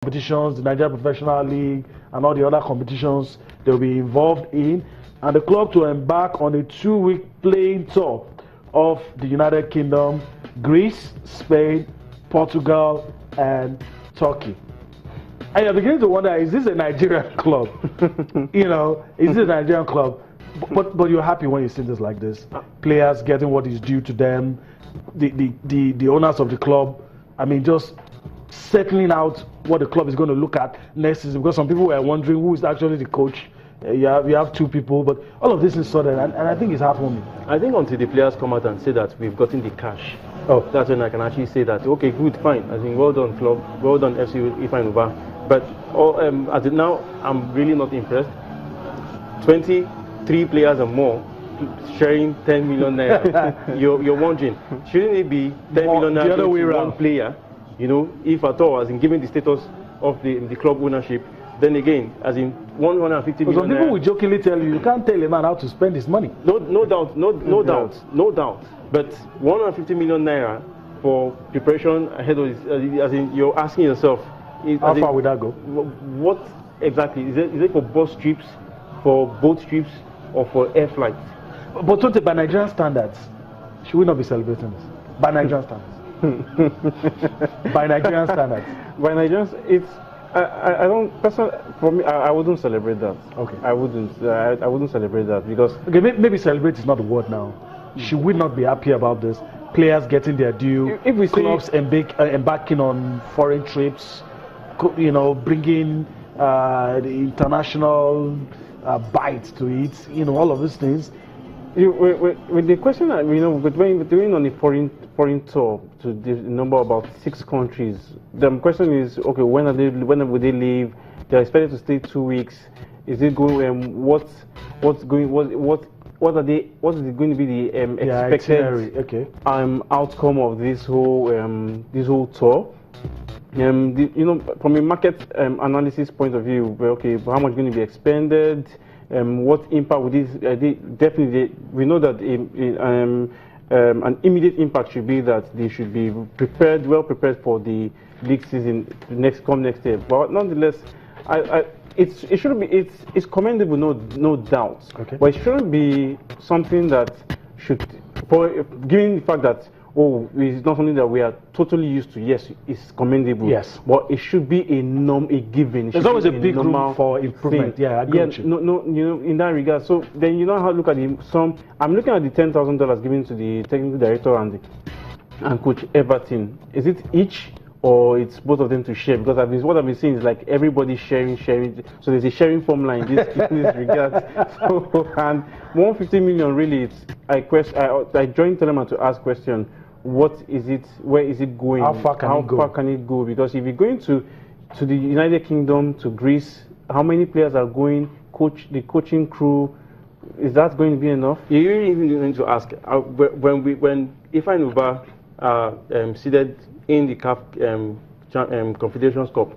competitions, the Nigeria Professional League, and all the other competitions they'll be involved in, and the club to embark on a 2-week playing tour of the United Kingdom, Greece, Spain, Portugal, and Turkey. And you're beginning to wonder, is this a Nigerian club? Is this a Nigerian club? But you're happy when you see this like this. Players getting what is due to them, the owners of the club, just settling out what the club is going to look at next season, because some people were wondering who is actually the coach. You have two people, but all of this is sorted, and I think it's heartwarming. I think until the players come out and say that we've gotten the cash, that's when I can actually say that, okay, good, fine. I think well done, club, well done, FC Ifeanyi. But as of now, I'm really not impressed. 23 players and more sharing 10 million naira. you're wondering, shouldn't it be 10 million naira to one player? If at all, as in giving the status of the club ownership, then again, as in 150 million. Some people will jokingly tell you can't tell a man how to spend his money. No doubt. But 150 million naira for preparation ahead of this, as in you're asking yourself, how far would that go? What exactly is it for bus trips, for boat trips, or for air flights? But don't by Nigerian standards, should we not be celebrating this? By Nigerian standards. By Nigerian standards. By Nigerian, I don't personally. For me, I wouldn't celebrate that. Okay. I wouldn't celebrate that because. Okay, maybe celebrate is not the word now. Should we not be happy about this? Players getting their due. If we clubs embarking on foreign trips, bringing the international bite to it. All of these things. With the question that when we're doing on a foreign tour to the number about 6 countries, the question is, okay, when will they leave? They're expected to stay 2 weeks. Is it going? What is going to be the expected outcome of this whole tour? From a market analysis point of view, okay, how much is going to be expended? What impact would this? Definitely, we know that an immediate impact should be that they should be well prepared for the league season next year. But nonetheless, it shouldn't be. It's commendable, no doubt. Okay. But it shouldn't be something that should, given the fact that it's not something that we are totally used to. Yes, it's commendable. Yes, but it should be a given. There's always a big room for improvement. Thing. Yeah, I get you. No, in that regard. So then how to look at I'm looking at the $10,000 given to the technical director and coach Everton. Is it each or it's both of them to share? Because what I've been seeing is like everybody sharing. So there's a sharing formula in this regard. So, and 150 million really. I joined Telemann to ask question. What is it? Where is it going? How far can it go? Because if you're going to the United Kingdom, to Greece, how many players are going? The coaching crew, is that going to be enough? You really need to ask. When Ifeanyi seated in the CAF Confederations Cup,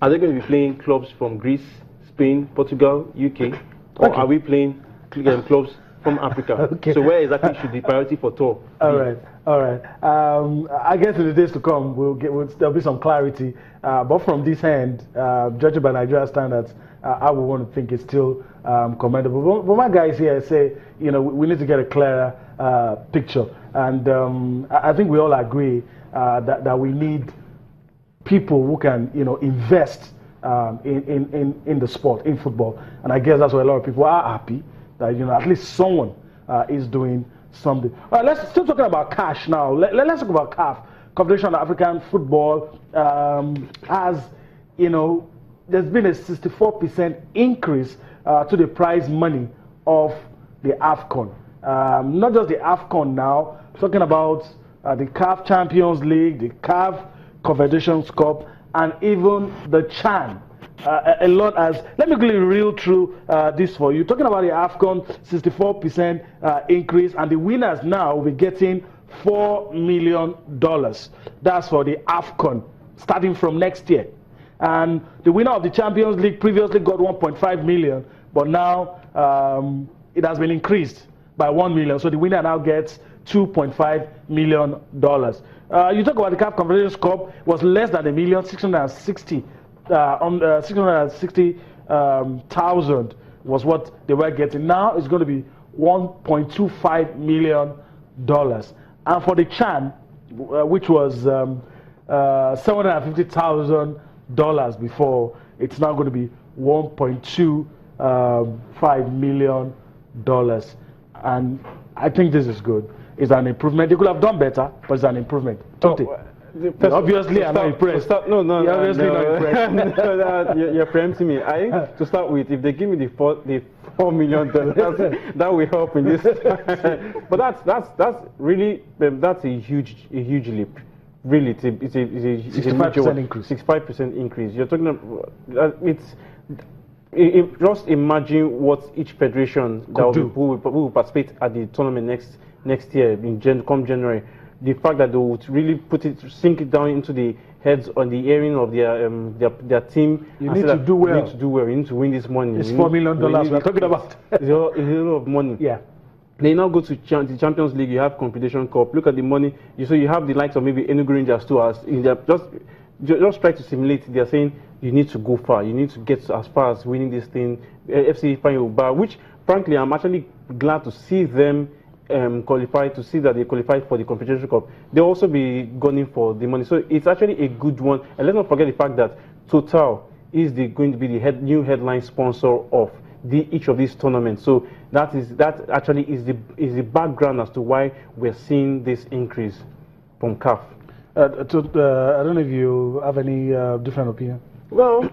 are they going to be playing clubs from Greece, Spain, Portugal, UK, or are we playing clubs from Africa? Okay. So where exactly should the priority for tour be? All right. I guess in the days to come, there'll be some clarity. But from this end, judging by Nigeria standards, I would want to think it's still commendable. But my guys here say, we need to get a clearer picture. And I think we all agree that we need people who can, invest in the sport, in football. And I guess that's why a lot of people are happy that, at least someone is doing something. All right, let's still talking about cash now. Let's talk about CAF, Confederation of African Football. There's been a 64% increase to the prize money of the AFCON. Not just the AFCON now, talking about the CAF Champions League, the CAF Confederations Cup, and even the CHAN. A lot let me quickly reel through this for you. Talking about the AFCON, 64% increase, and the winners now will be getting $4 million. That's for the AFCON, starting from next year. And the winner of the Champions League previously got 1.5 million, but now it has been increased by 1 million. So the winner now gets $2.5 million. You talk about the CAF Confederations Cup, was less than $1,660,000 660,000 was what they were getting. Now it's going to be $1.25 million. And for the Chan, which was $750,000 before, it's now going to be $1.25 million. And I think this is good. It's an improvement. They could have done better, but it's an improvement. Don't it? Obviously, I'm not impressed. No, You're obviously not impressed. You're preempting me. To start with, if they give me the $4 million, that will help in this. But that's really that's a huge leap. Really, it's a 65% increase. 65% increase. You're talking about just imagine what each federation who will participate at the tournament next year come January. The fact that they would really sink it down into the heads on the airing of their team. You need to do well. You need to do well. You need to win this money. It's $4 million we're talking about. It's a lot of money. Yeah. They now go to the Champions League. You have Confederation Cup. Look at the money. So you have the likes of maybe Enugu Rangers too. Just try to simulate. They are saying you need to go far. You need to get as far as winning this thing. FC Yoruba, which frankly I'm actually glad to see them qualify, to see that they qualified for the Confederation Cup. They'll also be gunning for the money. So it's actually a good one. And let's not forget the fact that Total is going to be the new headline sponsor of each of these tournaments. So that actually is the background as to why we're seeing this increase from CAF. I don't know if you have any different opinion. Well,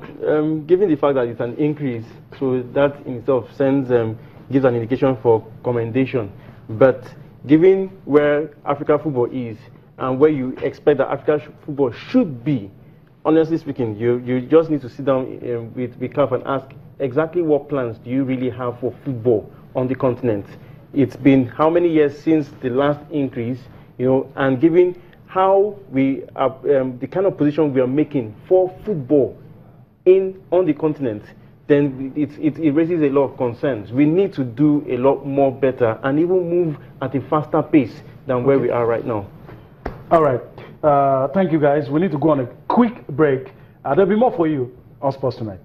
given the fact that it's an increase, so that in itself gives an indication for commendation. But given where African football is and where you expect that African football should be, honestly speaking, you just need to sit down with CAF and ask exactly what plans do you really have for football on the continent. It's been how many years since the last increase, and given how we are, the kind of position we are making for football on the continent, then it raises a lot of concerns. We need to do a lot more better and even move at a faster pace than where we are right now. All right. Thank you, guys. We need to go on a quick break. There'll be more for you on Sports Tonight.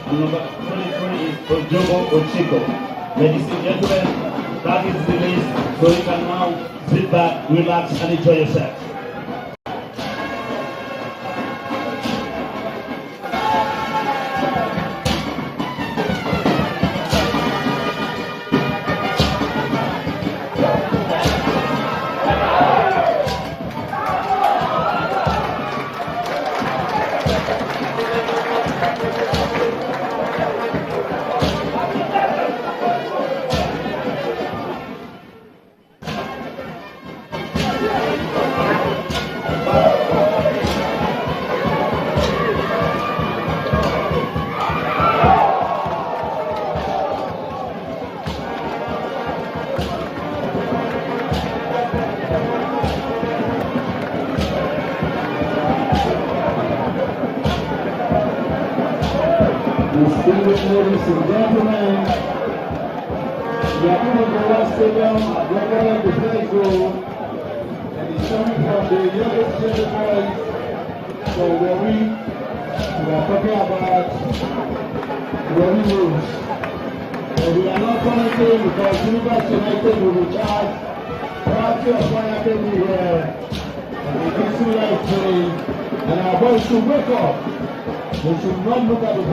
Number 23 is Ojogo Ochiko. Ladies and gentlemen, that is the list, so you can now sit back, relax, and enjoy yourself. Distinguished ladies and gentlemen, we are coming to West Stadium at Reverend the First Row, and it's coming from the youngest boys. So we are talking about Rory rules. And we are not commenting because University United will be charged party of fire everywhere. And we can see life playing. And our boys should wake up. They should not look at the